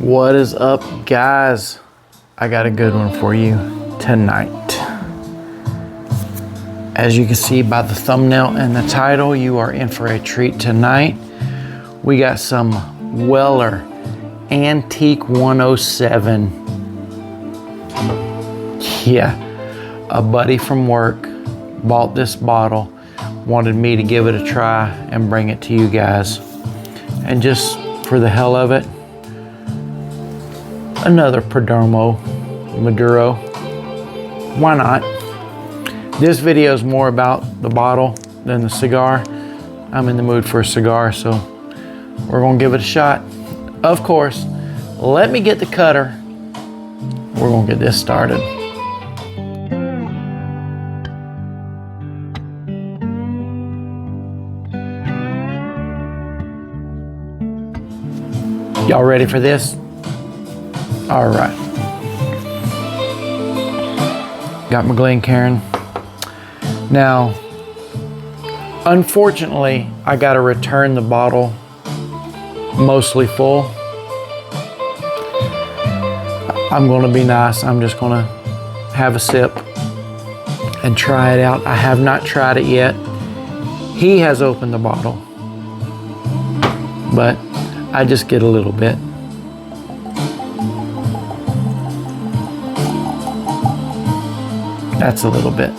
What is up, guys? I got a good one for you tonight. As you can see by the thumbnail and the title, you are in for a treat tonight. We got some Weller Antique 107. Yeah, a buddy from work bought this bottle, wanted me to give it a try and bring it to you guys. And just for the hell of it, another Perdomo Maduro. Why not? This video is more about the bottle than the cigar. I'm in the mood for a cigar, so we're gonna give it a shot. Of course, let me get the cutter. We're gonna get this started. Y'all ready for this? All right. Got my Glencairn. Now, unfortunately, I got to return the bottle mostly full. I'm going to be nice. I'm just going to have a sip and try it out. I have not tried it yet. He has opened the bottle, but I just get a little bit. That's a little bit.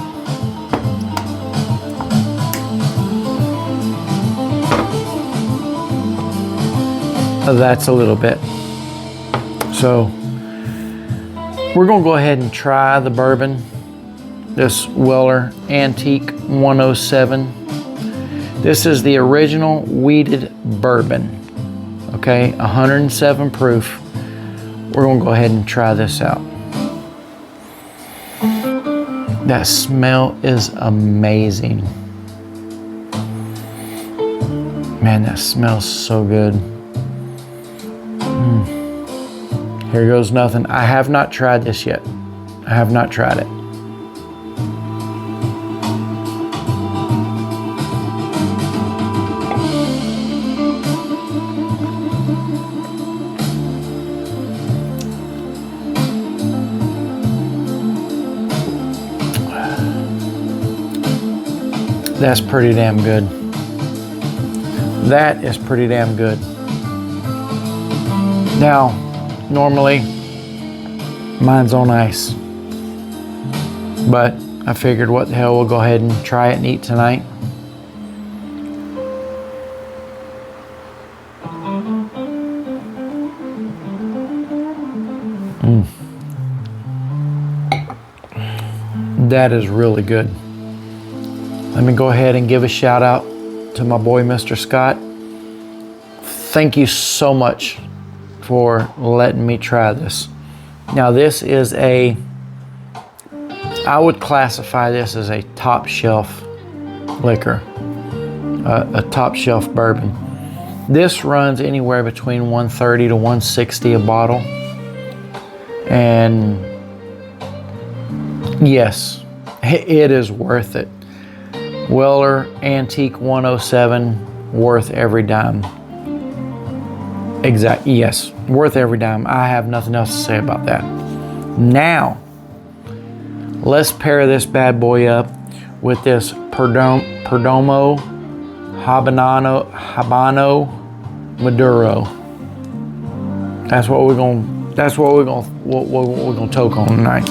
That's a little bit. So we're gonna go ahead and try the bourbon, this Weller Antique 107. This is the original wheated bourbon, okay, 107 proof. We're gonna go ahead and try this out. That smell is amazing. Man, that smells so good. Here goes nothing. I have not tried this yet. I have not tried it. That's pretty damn good. That is pretty damn good. Now, normally, mine's on ice. But I figured what the hell, we'll go ahead and try it and eat tonight. That is really good. Let me go ahead and give a shout out to my boy, Mr. Scott. Thank you so much for letting me try this. Now this is I would classify this as a top shelf liquor, a top shelf bourbon. This runs anywhere between 130 to 160 a bottle. And yes, it is worth it. Weller Antique 107, worth every dime. Yes, worth every dime. I have nothing else to say about that. Now, let's pair this bad boy up with this Perdomo Habano Maduro. That's what we're gonna toke on tonight.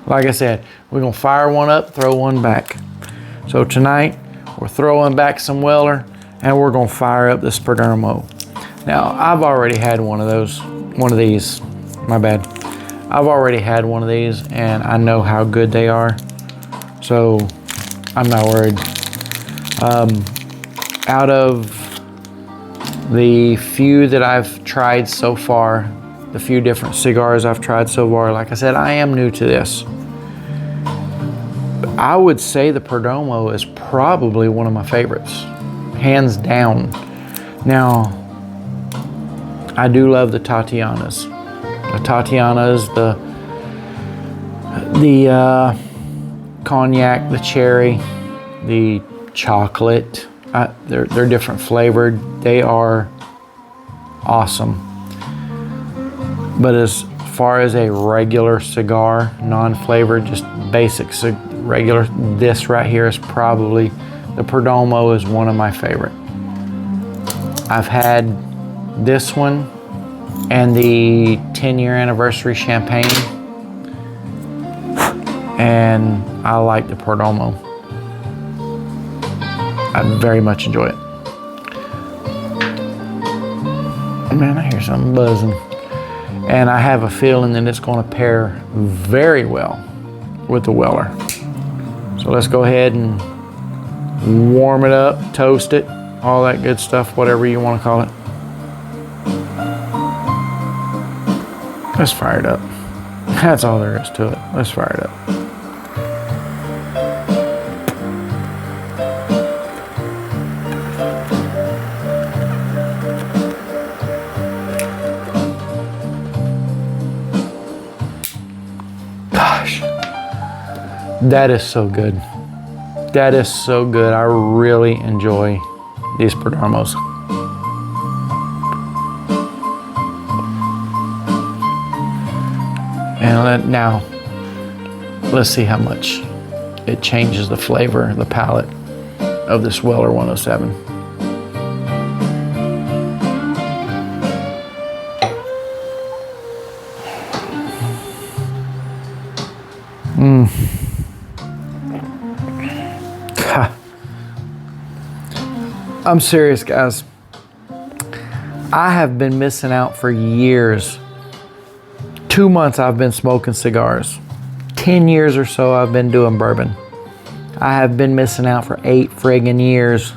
Like I said, we're gonna fire one up, throw one back. So tonight, we're throwing back some Weller and we're gonna fire up this Perdomo. Now, I've already had one of these, my bad. I've already had one of these and I know how good they are. So, I'm not worried. Out of the few that I've tried so far, the few different cigars I've tried so far, like I said, I am new to this. I would say the Perdomo is probably one of my favorites, hands down. Now, I do love the Tatianas. The Tatianas, the cognac, the cherry, the chocolate. They're different flavored. They are awesome. But as far as a regular cigar, non-flavored, just basic regular, this right here is probably, the Perdomo is one of my favorite. I've had this one and the 10-year anniversary champagne, and I like the Perdomo. I very much enjoy it. Man, I hear something buzzing. And I have a feeling that it's going to pair very well with the Weller. So let's go ahead and warm it up, toast it, all that good stuff, whatever you want to call it. Let's fire it up. That's all there is to it. Let's fire it up. Gosh, that is so good. That is so good. I really enjoy these Perdomos. And now, let's see how much it changes the flavor, the palate of this Weller 107. I'm serious, guys. I have been missing out for years. 2 months I've been smoking cigars. 10 years or so I've been doing bourbon. I have been missing out for 8 friggin' years.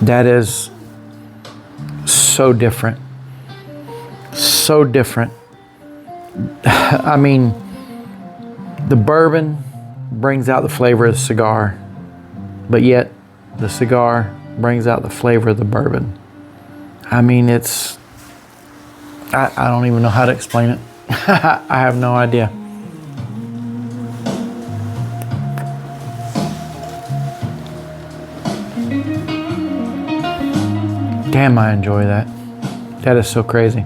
That is so different. So different. I mean, the bourbon brings out the flavor of the cigar, but yet the cigar brings out the flavor of the bourbon. I mean, it's, I don't even know how to explain it. I have no idea. Damn, I enjoy that. That is so crazy.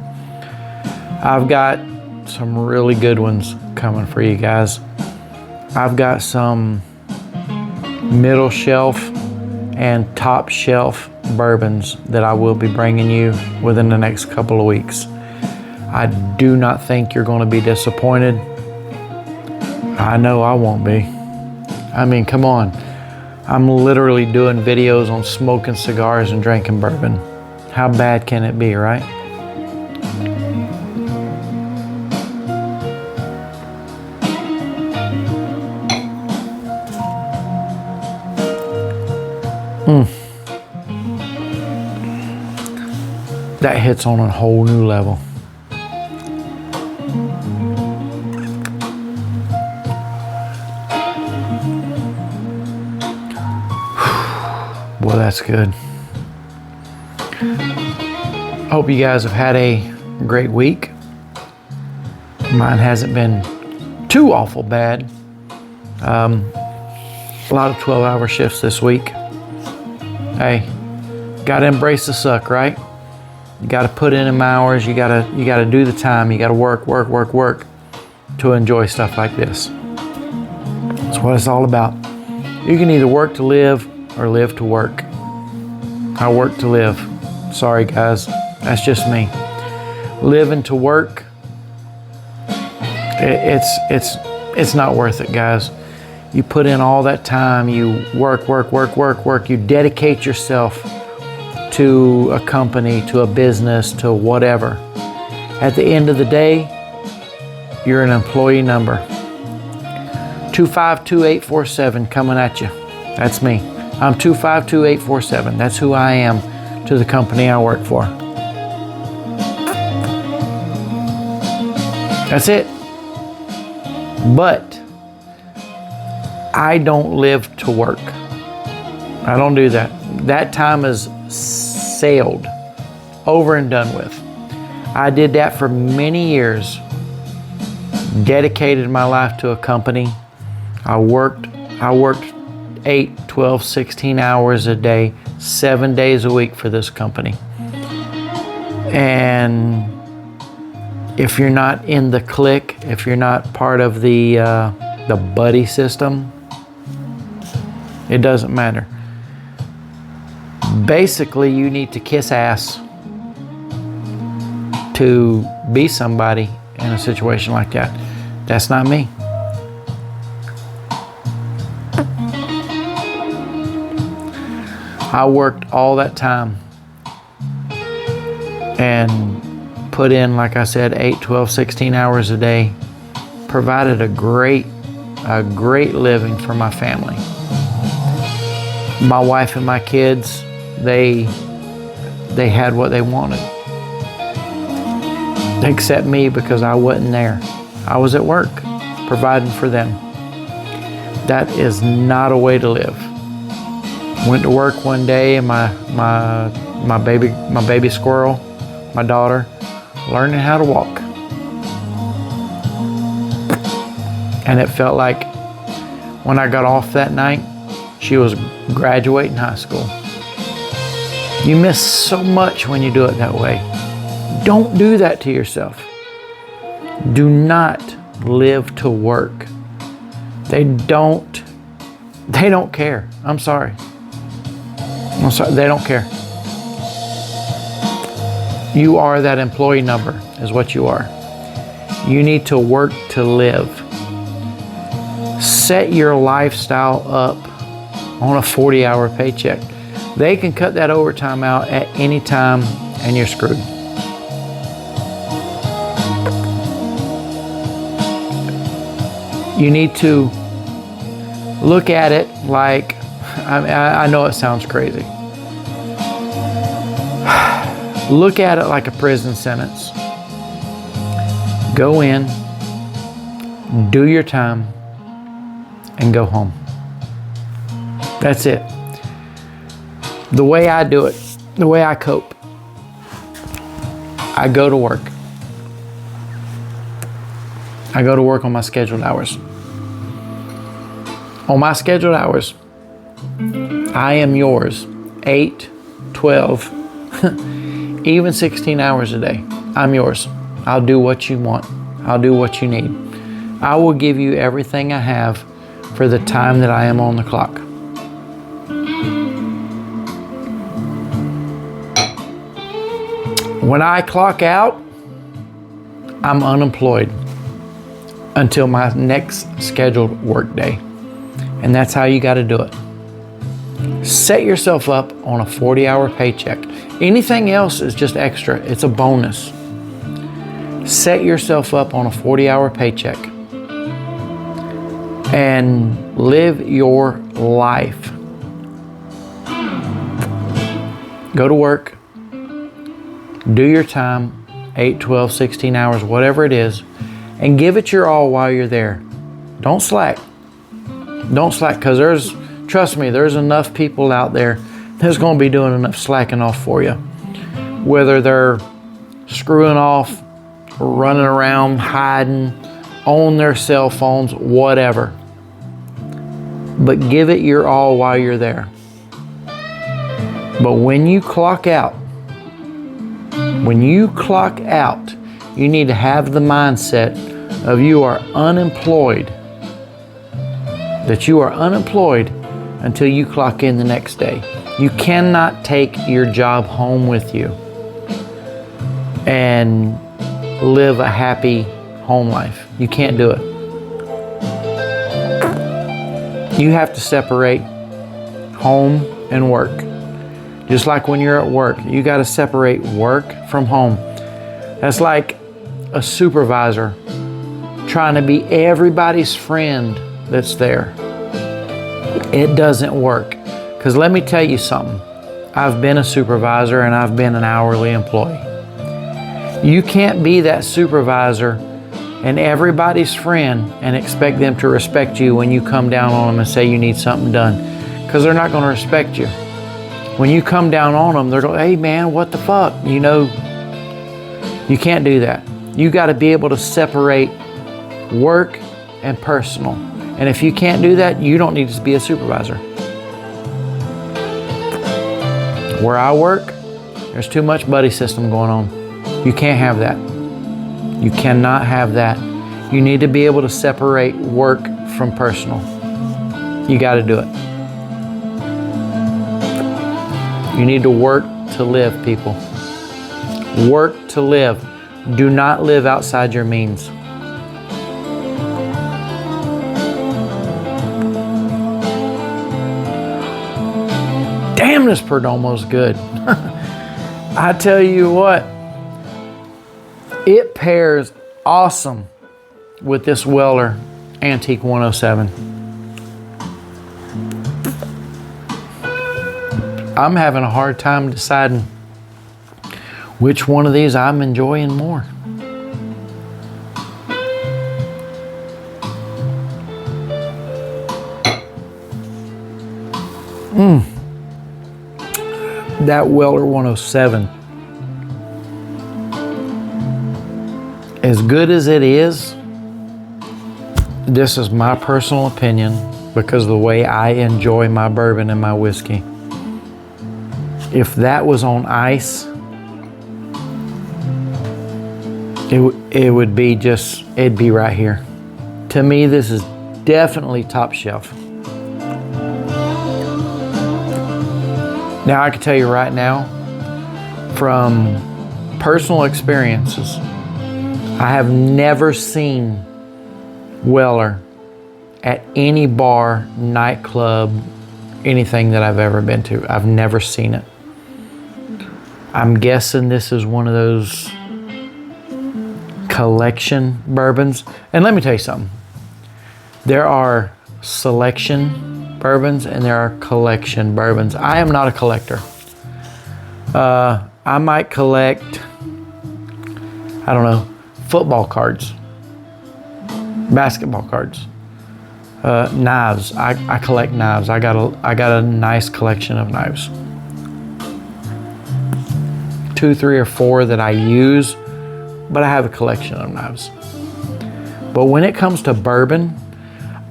I've got some really good ones coming for you guys. I've got some middle shelf and top shelf bourbons that I will be bringing you within the next couple of weeks. I do not think you're going to be disappointed. I know I won't be. I mean, come on. I'm literally doing videos on smoking cigars and drinking bourbon. How bad can it be, right? That hits on a whole new level. Boy, that's good. Hope you guys have had a great week. Mine hasn't been too awful bad. A lot of 12-hour shifts this week. Hey, gotta embrace the suck, right? You gotta put in them hours. You gotta do the time. You gotta work to enjoy stuff like this. That's what it's all about. You can either work to live or live to work. I work to live. Sorry, guys. That's just me. Living to work, it's not worth it, guys. You put in all that time, you work. You dedicate yourself to a company, to a business, to whatever. At the end of the day, you're an employee number. 252-847 coming at you. That's me. I'm 252-847. That's who I am to the company I work for. That's it. But I don't live to work. I don't do that. That time is sailed, over and done with. I did that for many years. Dedicated my life to a company. I worked 8, 12, 16 hours a day, 7 days a week for this company. And if you're not in the clique, if you're not part of the buddy system, it doesn't matter. Basically, you need to kiss ass to be somebody in a situation like that. That's not me. I worked all that time and put in, like I said, 8, 12, 16 hours a day, provided a great living for my family. My wife and my kids, they had what they wanted. Except me, because I wasn't there. I was at work, providing for them. That is not a way to live. Went to work one day, and my baby squirrel, my daughter, learning how to walk. And it felt like when I got off that night, she was graduating high school. You miss so much when you do it that way. Don't do that to yourself. Do not live to work. They don't care. I'm sorry. They don't care. You are that employee number, is what you are. You need to work to live. Set your lifestyle up on a 40-hour paycheck. They can cut that overtime out at any time and you're screwed. You need to look at it like, I know it sounds crazy. Look at it like a prison sentence. Go in, do your time, and go home. That's it. The way I do it, the way I cope, I go to work. I go to work on my scheduled hours. On my scheduled hours, I am yours. 8, 12, even 16 hours a day. I'm yours. I'll do what you want. I'll do what you need. I will give you everything I have for the time that I am on the clock. When I clock out, I'm unemployed until my next scheduled work day. And that's how you got to do it. Set yourself up on a 40-hour paycheck. Anything else is just extra. It's a bonus. Set yourself up on a 40-hour paycheck and live your life. Go to work. Do your time, 8, 12, 16 hours, whatever it is, and give it your all while you're there. Don't slack. Don't slack, because trust me, there's enough people out there that's going to be doing enough slacking off for you. Whether they're screwing off, running around, hiding, on their cell phones, whatever. But give it your all while you're there. But when you clock out, you need to have the mindset of you are unemployed. That you are unemployed until you clock in the next day. You cannot take your job home with you and live a happy home life. You can't do it. You have to separate home and work. Just like when you're at work, you got to separate work from home. That's like a supervisor trying to be everybody's friend that's there. It doesn't work. Because let me tell you something. I've been a supervisor and I've been an hourly employee. You can't be that supervisor and everybody's friend and expect them to respect you when you come down on them and say you need something done. Because they're not going to respect you. When you come down on them, they're going, hey man, what the fuck? You know, you can't do that. You got to be able to separate work and personal. And if you can't do that, you don't need to be a supervisor. Where I work, there's too much buddy system going on. You can't have that. You cannot have that. You need to be able to separate work from personal. You got to do it. You need to work to live, people. Work to live. Do not live outside your means. Damn, this Perdomo's good. I tell you what, it pairs awesome with this Weller Antique 107. I'm having a hard time deciding which one of these I'm enjoying more. That Weller 107, as good as it is, this is my personal opinion because of the way I enjoy my bourbon and my whiskey. If that was on ice, it would be just, it'd be right here. To me, this is definitely top shelf. Now, I can tell you right now, from personal experiences, I have never seen Weller at any bar, nightclub, anything that I've ever been to. I've never seen it. I'm guessing this is one of those collection bourbons. And let me tell you something. There are selection bourbons and there are collection bourbons. I am not a collector. I might collect, I don't know, football cards, basketball cards, knives. I collect knives. I got a nice collection of knives. 2, 3, or 4 that I use, but I have a collection of knives. But when it comes to bourbon,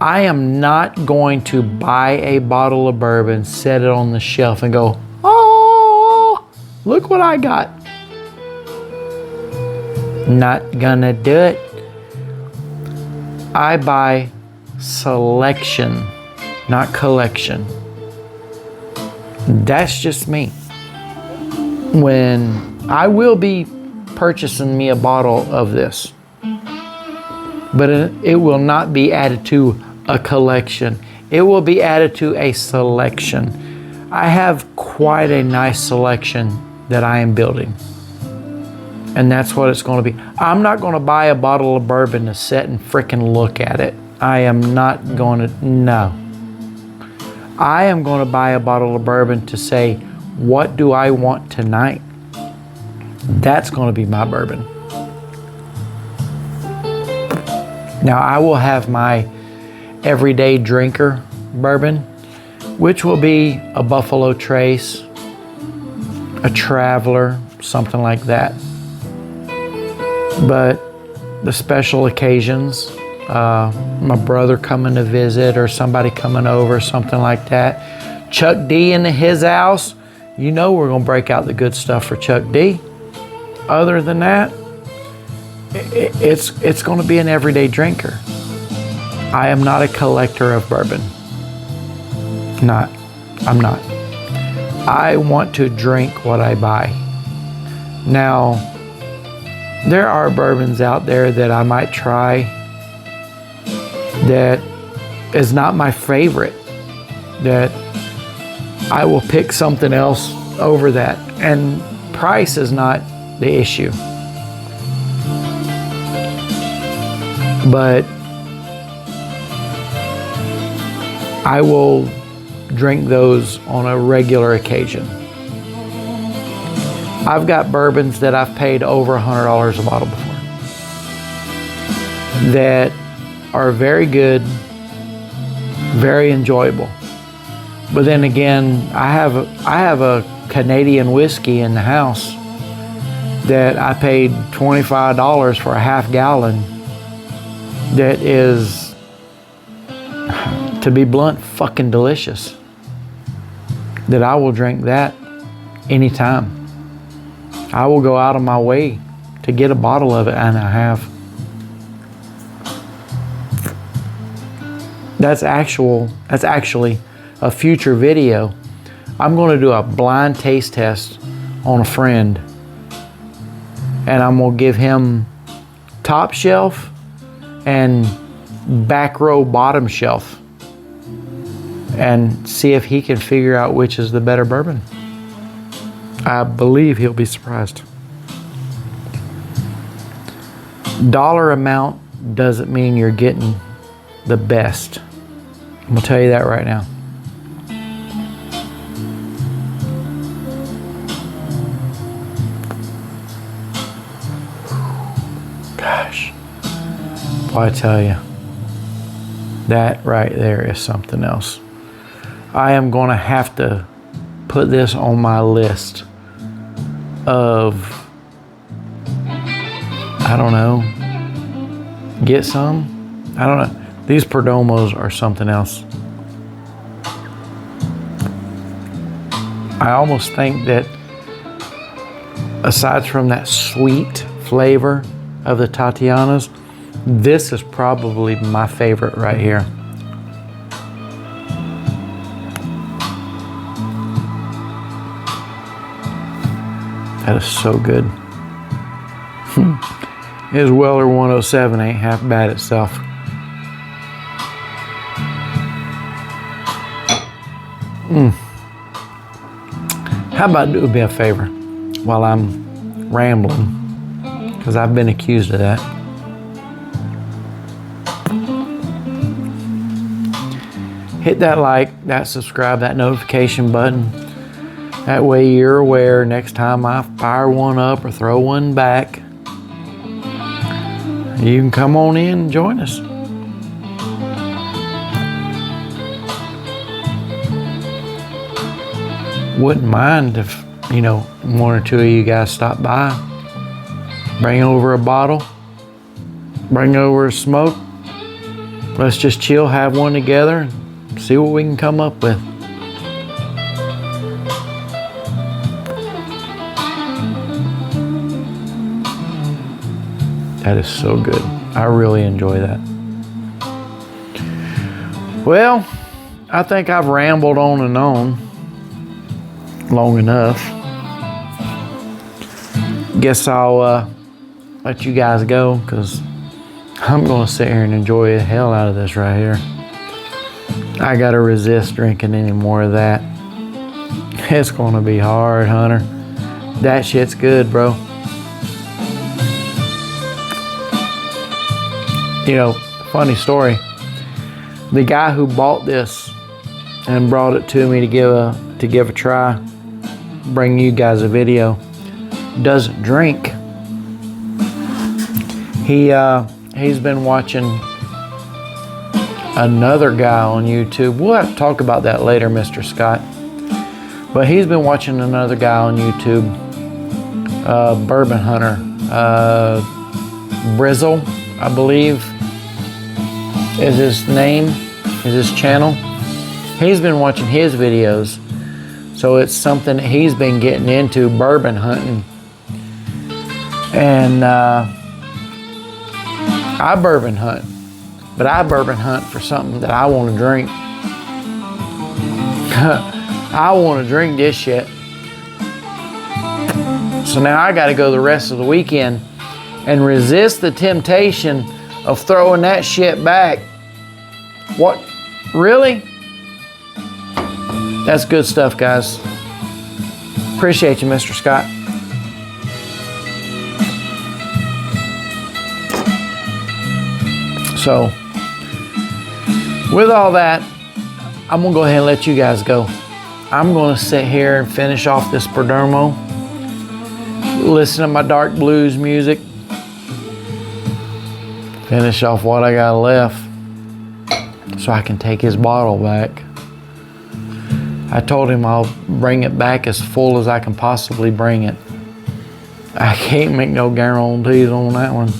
I am not going to buy a bottle of bourbon, set it on the shelf and go, oh, look what I got. Not gonna do it. I buy selection, not collection. That's just me. When I will be purchasing me a bottle of this, but it will not be added to a collection. It will be added to a selection. I have quite a nice selection that I am building. And that's what it's going to be. I'm not going to buy a bottle of bourbon to sit and frickin' look at it. I am not going to, no. I am going to buy a bottle of bourbon to say, what do I want tonight? That's going to be my bourbon. Now, I will have my everyday drinker bourbon, which will be a Buffalo Trace, a Traveler, something like that. But the special occasions, my brother coming to visit or somebody coming over, something like that. Chuck D into his house, you know we're going to break out the good stuff for Chuck D. Other than that, it's going to be an everyday drinker. I am not a collector of bourbon. I'm not. I want to drink what I buy. Now, there are bourbons out there that I might try that is not my favorite, that I will pick something else over that. And price is not the issue. But I will drink those on a regular occasion. I've got bourbons that I've paid over $100 a bottle before that are very good, very enjoyable. But then again, I have a Canadian whiskey in the house that I paid $25 for a half gallon that is, to be blunt, fucking delicious. That I will drink that anytime. I will go out of my way to get a bottle of it, and I have. That's actually a future video. I'm going to do a blind taste test on a friend, and I'm going to give him top shelf and back row bottom shelf and see if he can figure out which is the better bourbon. I believe he'll be surprised. Dollar amount doesn't mean you're getting the best. I'm gonna tell you that right now. Gosh, boy, I tell you, that right there is something else. I am gonna have to put this on my list of, I don't know, get some? I don't know. These Perdomos are something else. I almost think that aside from that sweet flavor of the Tatianas, this is probably my favorite right here. That is so good. His Weller 107 ain't half bad itself. How about do me a favor while I'm rambling, because I've been accused of that. Hit that like, that subscribe, that notification button. That way you're aware next time I fire one up or throw one back, you can come on in and join us. Wouldn't mind if, one or two of you guys stop by, bring over a bottle, bring over a smoke. Let's just chill, have one together, and see what we can come up with. That is so good. I really enjoy that. Well, I think I've rambled on and on long enough. Guess I'll let you guys go, because I'm going to sit here and enjoy the hell out of this right here. I got to resist drinking any more of that. It's going to be hard, Hunter. That shit's good, bro. Funny story. The guy who bought this and brought it to me to give a try, bring you guys a video, doesn't drink. He's been watching another guy on YouTube. We'll have to talk about that later, Mr. Scott. But he's been watching another guy on YouTube, Bourbon Hunter, Brizzle, I believe is his name, is his channel. He's been watching his videos, so it's something that he's been getting into, bourbon hunting. And I bourbon hunt, but I bourbon hunt for something that I want to drink. I want to drink this shit. So now I got to go the rest of the weekend and resist the temptation of throwing that shit back. What? Really? That's good stuff, guys. Appreciate you, Mr. Scott. So, with all that, I'm gonna go ahead and let you guys go. I'm gonna sit here and finish off this Perdomo, listen to my dark blues music, finish off what I got left so I can take his bottle back. I told him I'll bring it back as full as I can possibly bring it. I can't make no guarantees on that one.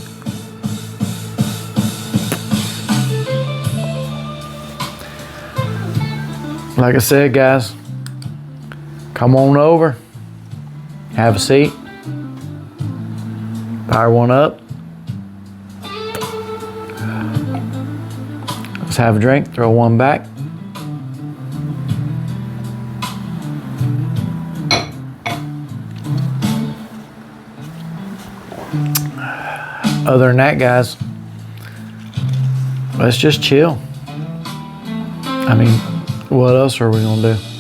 Like I said, guys, come on over, Have a seat. Fire one up. Let's have a drink. Throw one back. Other than that, guys, let's just chill. I mean, what else are we gonna do?